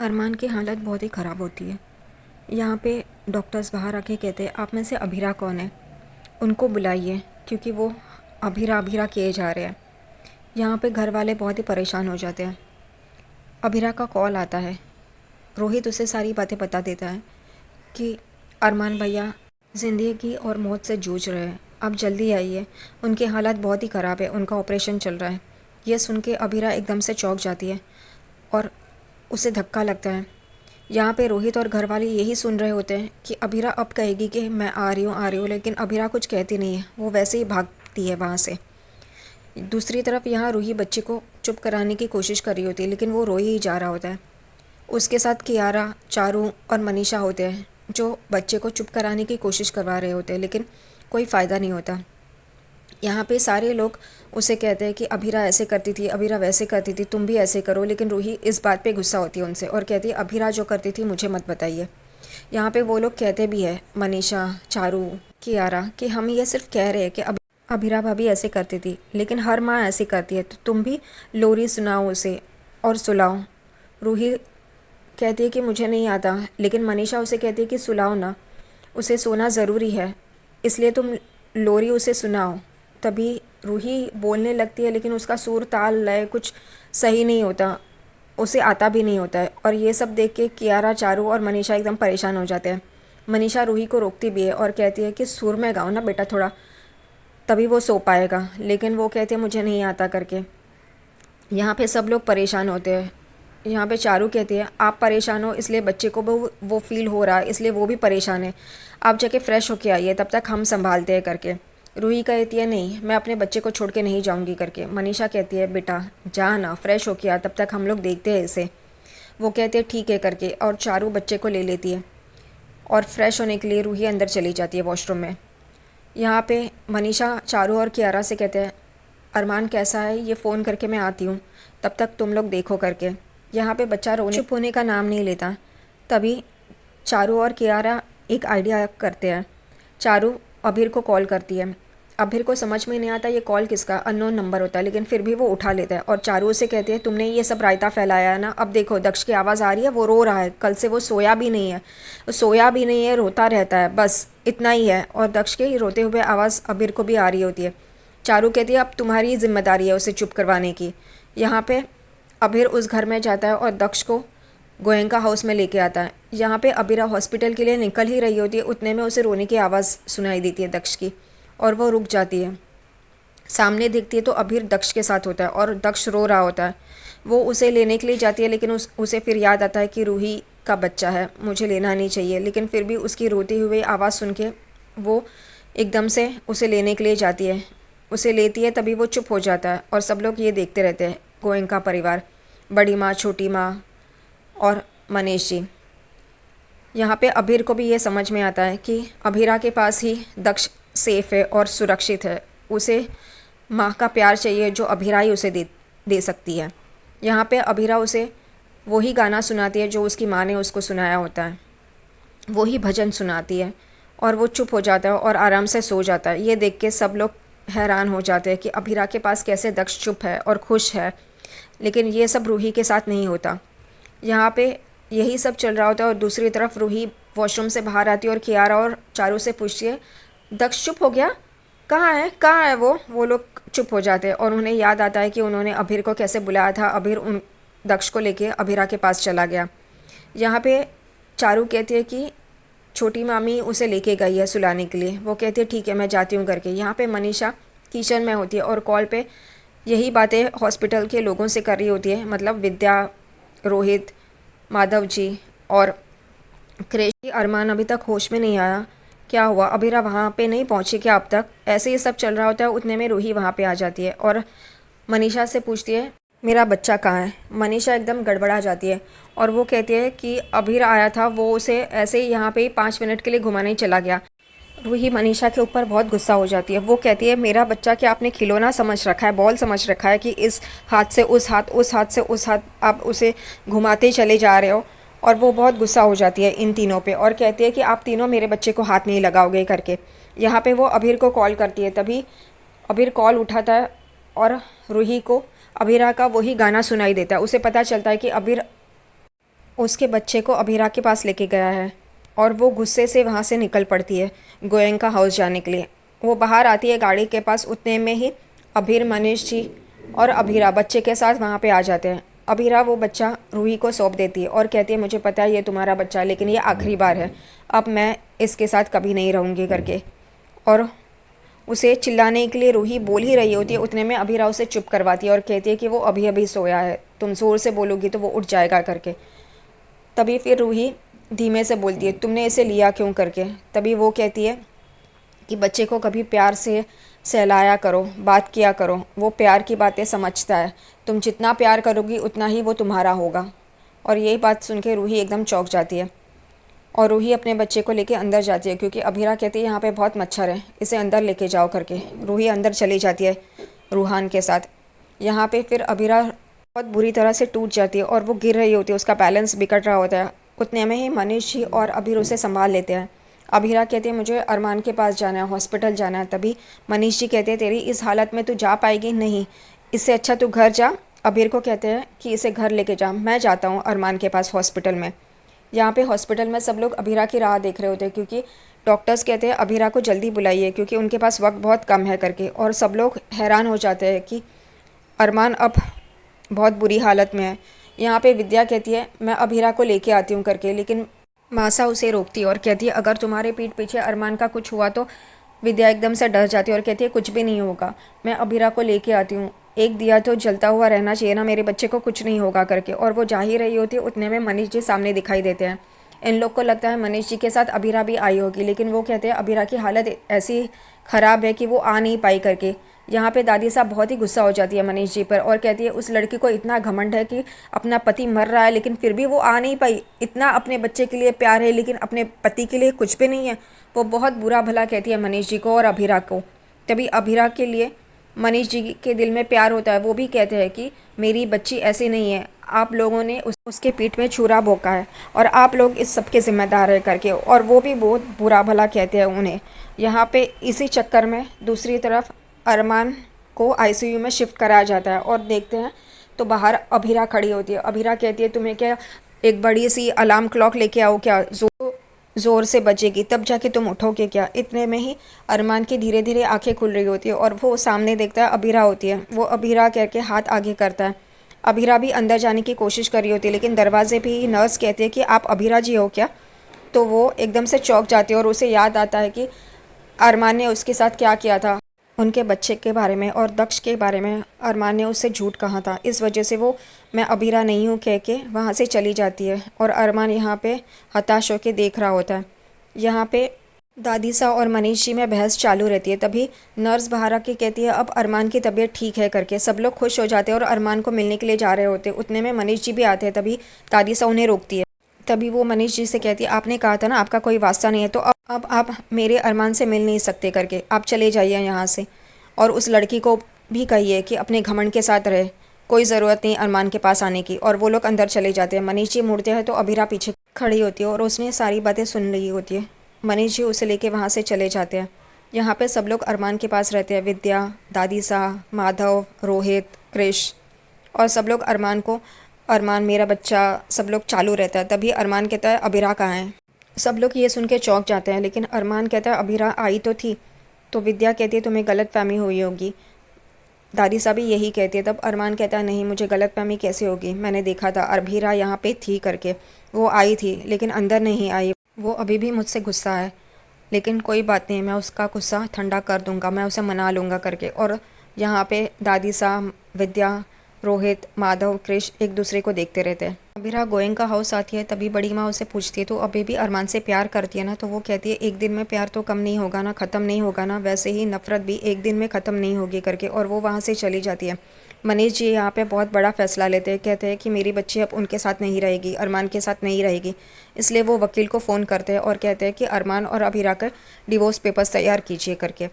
अरमान की हालत बहुत ही ख़राब होती है। यहाँ पे डॉक्टर्स बाहर आके कहते हैं आप में से अभीरा कौन है, उनको बुलाइए क्योंकि वो अभीरा अभीरा किए जा रहे हैं। यहाँ पे घर वाले बहुत ही परेशान हो जाते हैं। अभीरा का कॉल आता है, रोहित उसे सारी बातें बता देता है कि अरमान भैया ज़िंदगी और मौत से जूझ रहे हैं, आप जल्दी आइए, उनकी हालत बहुत ही ख़राब है, उनका ऑपरेशन चल रहा है। ये सुन के अभीरा एकदम से चौंक जाती है और उसे धक्का लगता है। यहाँ पे रोहित और घर वाले यही सुन रहे होते हैं कि अभीरा अब कहेगी कि मैं आ रही हूँ, लेकिन अभीरा कुछ कहती नहीं है, वो वैसे ही भागती है वहाँ से। दूसरी तरफ यहाँ रूही बच्चे को चुप कराने की कोशिश कर रही होती है, लेकिन वो रो ही जा रहा होता है। उसके साथ कियारा, चारू और मनीषा होते हैं जो बच्चे को चुप कराने की कोशिश करवा रहे होते हैं, लेकिन कोई फ़ायदा नहीं होता। यहाँ पे सारे लोग उसे कहते हैं कि अभीरा ऐसे करती थी, अभीरा वैसे करती थी, तुम भी ऐसे करो, लेकिन रूही इस बात पे गुस्सा होती है उनसे और कहती है अभीरा जो करती थी मुझे मत बताइए। यहाँ पे वो लोग कहते भी है, मनीषा, चारू, कियारा, कि हम ये सिर्फ कह रहे हैं कि अभीरा भाभी ऐसे करती थी, लेकिन हर माँ ऐसे करती है, तो तुम भी लोरी सुनाओ उसे और सुलाओ। रूही कहती है कि मुझे नहीं आता, लेकिन मनीषा उसे कहती है कि सुलाओ ना, उसे सोना ज़रूरी है, इसलिए तुम लोरी उसे सुनाओ। तभी रूही बोलने लगती है, लेकिन उसका सुर ताल लय कुछ सही नहीं होता, उसे आता भी नहीं होता है। और ये सब देख के कियारा, चारू और मनीषा एकदम परेशान हो जाते हैं। मनीषा रूही को रोकती भी है और कहती है कि सुर में गाओ ना बेटा थोड़ा, तभी वो सो पाएगा, लेकिन वो कहती है मुझे नहीं आता करके। यहाँ पे सब लोग परेशान होते हैं। यहाँ पे चारू कहती है आप परेशान हो इसलिए बच्चे को वो फील हो रहा है, इसलिए वो भी परेशान है, आप जाके फ़्रेश होके आइए, तब तक हम संभालते हैं करके। रूही कहती है नहीं, मैं अपने बच्चे को छोड़ के नहीं जाऊँगी करके। मनीषा कहती है बेटा जा ना, फ्रेश होके आ, तब तक हम लोग देखते हैं इसे। वो कहते हैं ठीक है करके, और चारू बच्चे को ले लेती है और फ्रेश होने के लिए रूही अंदर चली जाती है वॉशरूम में। यहाँ पे मनीषा चारू और कियारा से कहते हैं अरमान कैसा है, ये फ़ोन करके मैं आती हूँ, तब तक तुम लोग देखो करके। यहाँ पे बच्चा रोने चुप होने का नाम नहीं लेता। तभी चारू और कियारा एक आइडिया करते हैं। चारू अभीर को कॉल करती है। अभीर को समझ में नहीं आता ये कॉल किसका, अननोन नंबर होता है, लेकिन फिर भी वो उठा लेता है और चारू से कहती है तुमने ये सब रायता फैलाया है ना, अब देखो दक्ष की आवाज़ आ रही है, वो रो रहा है, कल से वो सोया भी नहीं है, रोता रहता है, बस इतना ही है। और दक्ष के रोते हुए आवाज़ अभीर को भी आ रही होती है। चारू कहती है अब तुम्हारी जिम्मेदारी है उसे चुप करवाने की। यहाँ पे अभीर उस घर में जाता है और दक्ष को गोयंका हाउस में लेके आता है। यहाँ पे अभीरा हॉस्पिटल के लिए निकल ही रही होती है, उतने में उसे रोने की आवाज़ सुनाई देती है दक्ष की, और वो रुक जाती है। सामने देखती है तो अभीर दक्ष के साथ होता है और दक्ष रो रहा होता है। वो उसे लेने के लिए जाती है, लेकिन उसे फिर याद आता है कि रूही का बच्चा है, मुझे लेना नहीं चाहिए, लेकिन फिर भी उसकी रोती हुई आवाज़ सुन के वो एकदम से उसे लेने के लिए जाती है। उसे लेती है तभी वो चुप हो जाता है और सब लोग ये देखते रहते हैं, गोयंका परिवार, बड़ी माँ, छोटी माँ और मनीष जी। यहाँ पे अभीर को भी ये समझ में आता है कि अभीरा के पास ही दक्ष सेफ़ है और सुरक्षित है, उसे माँ का प्यार चाहिए जो अभीरा ही उसे दे सकती है। यहाँ पे अभीरा उसे वही गाना सुनाती है जो उसकी माँ ने उसको सुनाया होता है, वही भजन सुनाती है, और वो चुप हो जाता है और आराम से सो जाता है। ये देख के सब लोग हैरान हो जाते हैं कि अभीरा के पास कैसे दक्ष चुप है और खुश है, लेकिन ये सब रूही के साथ नहीं होता। यहाँ पे यही सब चल रहा होता है और दूसरी तरफ रूही वॉशरूम से बाहर आती है और कियारा और चारू से पूछती है दक्ष चुप हो गया, कहाँ है वो लोग चुप हो जाते हैं और उन्हें याद आता है कि उन्होंने अभीर को कैसे बुलाया था। अभीर उन दक्ष को लेके अभीरा के पास चला गया। यहाँ पे चारू कहती है कि छोटी मामी उसे लेके गई है सुलाने के लिए। वो कहती है ठीक है मैं जाती हूँ करके। यहाँ पे मनीषा किचन में होती है और कॉल पे यही बातें हॉस्पिटल के लोगों से कर रही होती है, मतलब विद्या, रोहित, माधव जी और क्रेशी। अरमान अभी तक होश में नहीं आया, क्या हुआ, अभीरा वहाँ पे नहीं पहुँची क्या अब तक, ऐसे ही सब चल रहा होता है। उतने में रूही वहाँ पे आ जाती है और मनीषा से पूछती है मेरा बच्चा कहाँ है। मनीषा एकदम गड़बड़ा जाती है और वो कहती है कि अभीर आया था, वो उसे ऐसे ही यहाँ पे 5 मिनट के लिए घुमाने ही चला गया। रूही मनीषा के ऊपर बहुत गुस्सा हो जाती है। वो कहती है मेरा बच्चा क्या आपने खिलौना समझ रखा है, बॉल समझ रखा है कि इस हाथ से उस हाथ, उस हाथ से उस हाथ आप उसे घुमाते ही चले जा रहे हो। और वो बहुत गुस्सा हो जाती है इन तीनों पे और कहती है कि आप तीनों मेरे बच्चे को हाथ नहीं लगाओगे करके। यहाँ पे वो अभीर को कॉल करती है, तभी अभीर कॉल उठाता है और रूही को अभीरा का वही गाना सुनाई देता है। उसे पता चलता है कि अभीर उसके बच्चे को अभिरा के पास लेके गया है और वो गुस्से से वहाँ से निकल पड़ती है गोयनका हाउस जाने के लिए। वो बाहर आती है गाड़ी के पास, उतने में ही अभीर, मनीष जी और अभिरा बच्चे के साथ वहाँ पे आ जाते हैं। अभिरा वो बच्चा रूही को सौंप देती है और कहती है मुझे पता है ये तुम्हारा बच्चा है, लेकिन ये आखिरी बार है, अब मैं इसके साथ कभी नहीं रहूँगी करके। और उसे चिल्लाने के लिए रूही बोल ही रही होती है, उतने में अभिरा उसे चुप करवाती है और कहती है कि वो अभी अभी सोया है, तुम ज़ोर से बोलोगी तो वो उठ जाएगा करके। तभी फिर रूही धीमे से बोलती है तुमने इसे लिया क्यों करके। तभी वो कहती है कि बच्चे को कभी प्यार से सहलाया करो, बात किया करो, वो प्यार की बातें समझता है, तुम जितना प्यार करोगी उतना ही वो तुम्हारा होगा। और यही बात सुन के रूही एकदम चौंक जाती है और रूही अपने बच्चे को लेके अंदर जाती है, क्योंकि अभिरा कहती है यहाँ पे बहुत मच्छर है, इसे अंदर लेके जाओ करके। रूही अंदर चली जाती है रूहान के साथ। यहाँ पे फिर अभिरा बहुत बुरी तरह से टूट जाती है और वो गिर रही होती है, उसका बैलेंस बिगड़ रहा होता है। उतने में ही मनीष जी और अभिर उसे संभाल लेते हैं। अभिरा कहती है मुझे अरमान के पास जाना है, हॉस्पिटल जाना है। तभी मनीष जी कहते हैं तेरी इस हालत में तू जा पाएगी नहीं, इससे अच्छा तू घर जा। अभिर को कहते हैं कि इसे घर लेके जा, मैं जाता हूँ अरमान के पास हॉस्पिटल में। यहाँ पे हॉस्पिटल में सब लोग अभिरा की राह देख रहे होते हैं, क्योंकि डॉक्टर्स कहते हैं अभिरा को जल्दी बुलाइए क्योंकि उनके पास वक्त बहुत कम है करके। और सब लोग हैरान हो जाते हैं कि अरमान अब बहुत बुरी हालत में है। यहाँ पे विद्या कहती है मैं अभिरा को लेके आती हूँ करके, लेकिन मासा उसे रोकती है और कहती है अगर तुम्हारे पीठ पीछे अरमान का कुछ हुआ तो। विद्या एकदम से डर जाती है और कहती है कुछ भी नहीं होगा, मैं अभिरा को लेके आती हूँ, एक दिया तो जलता हुआ रहना चाहिए ना, मेरे बच्चे को कुछ नहीं होगा करके। और वो जा ही रही होती है, उतने में मनीष जी सामने दिखाई देते हैं। इन लोग को लगता है मनीष जी के साथ अभिरा भी आई होगी, लेकिन वो कहते हैं अभिरा की हालत ऐसी ख़राब है कि वो आ नहीं पाई करके। यहाँ पे दादी साहब बहुत ही गुस्सा हो जाती है मनीष जी पर और कहती है उस लड़की को इतना घमंड है कि अपना पति मर रहा है लेकिन फिर भी वो आ नहीं पाई, इतना अपने बच्चे के लिए प्यार है लेकिन अपने पति के लिए कुछ भी नहीं है। वो बहुत बुरा भला कहती है मनीष जी को और अभिरा को। तभी अभिरा के लिए मनीष जी के दिल में प्यार होता है, वो भी कहते हैं कि मेरी बच्ची ऐसी नहीं है, आप लोगों ने उसके पीठ में छुरा भोंका है और आप लोग इस सब के ज़िम्मेदार है करके। और वो भी बहुत बुरा भला कहते हैं उन्हें। यहाँ पे इसी चक्कर में दूसरी तरफ अरमान को आईसीयू में शिफ्ट कराया जाता है और देखते हैं तो बाहर अभिरा खड़ी होती है। अभिरा कहती है तुम्हें क्या एक बड़ी सी अलार्म क्लॉक लेके आओ क्या, ज़ोर से बजेगी तब जाके तुम उठोगे क्या। इतने में ही अरमान की धीरे धीरे आंखें खुल रही होती है और वो सामने देखता है अभिरा होती है। वो अभिरा कह के हाथ आगे करता है। अभिरा भी अंदर जाने की कोशिश कर रही होती है, लेकिन दरवाजे पे ही नर्स कहती है कि आप अभिरा जी हो क्या। तो वो एकदम से चौंक जाती है और उसे याद आता है कि अरमान ने उसके साथ क्या किया था, उनके बच्चे के बारे में और दक्ष के बारे में अरमान ने उससे झूठ कहा था। इस वजह से वो मैं अभिरा नहीं हूँ कह के वहाँ से चली जाती है और अरमान यहाँ पे हताश होकर देख रहा होता है। यहाँ पे दादी सा और मनीष जी में बहस चालू रहती है। तभी नर्स बाहर आके कहती है अब अरमान की तबीयत ठीक है करके। सब लोग खुश हो जाते हैं और अरमान को मिलने के लिए जा रहे होते हैं। उतने में मनीष जी भी आते हैं, तभी दादी सा उन्हें रोकती है। तभी वो मनीष जी से कहती है आपने कहा था ना आपका कोई वास्ता नहीं है, तो अब आप मेरे अरमान से मिल नहीं सकते करके, आप चले जाइए यहाँ से। और उस लड़की को भी कहिए कि अपने घमंड के साथ रहे, कोई ज़रूरत नहीं अरमान के पास आने की। और वो लोग अंदर चले जाते हैं। मनीष जी मुड़ते हैं तो अभिरा पीछे खड़ी होती है और उसने सारी बातें सुन रही होती है। मनीष जी उसे लेके वहाँ से चले जाते हैं। यहाँ पे सब लोग अरमान के पास रहते हैं, विद्या, दादी सा, माधव, रोहित, कृष और सब लोग अरमान को अरमान मेरा बच्चा सब लोग चालू रहता है। तभी अरमान कहता है अभिरा कहाँ है। सब लोग ये सुन के चौंक जाते हैं, लेकिन अरमान कहता है अभिरा आई तो थी। तो विद्या कहती है तुम्हें गलतफहमी हुई होगी, दादी साहब भी यही कहती है। तब अरमान कहता है नहीं मुझे गलतफहमी कैसे होगी, मैंने देखा था अभिरा यहाँ पे थी करके, वो आई थी लेकिन अंदर नहीं आई, वो अभी भी मुझसे गुस्सा है, लेकिन कोई बात नहीं, मैं उसका गुस्सा ठंडा कर दूंगा, मैं उसे मना लूँगा करके। और यहाँ पे दादी साहब, विद्या, रोहित, माधव, कृष एक दूसरे को देखते रहते हैं। अभिरा गोयनका हाउस आती है। तभी बड़ी माँ उसे पूछती है तो अभी भी अरमान से प्यार करती है ना। तो वो कहती है एक दिन में प्यार तो कम नहीं होगा ना, ख़त्म नहीं होगा ना, वैसे ही नफ़रत भी एक दिन में ख़त्म नहीं होगी करके। और वो वहाँ से चली जाती है। मनीष जी यहाँ पे बहुत बड़ा फैसला लेते हैं, कहते हैं कि मेरी बच्ची अब उनके साथ नहीं रहेगी, अरमान के साथ नहीं रहेगी। इसलिए वो वकील को फ़ोन करते हैं और कहते हैं कि अरमान और अभिरा का डिवोर्स पेपर्स तैयार कीजिए करके।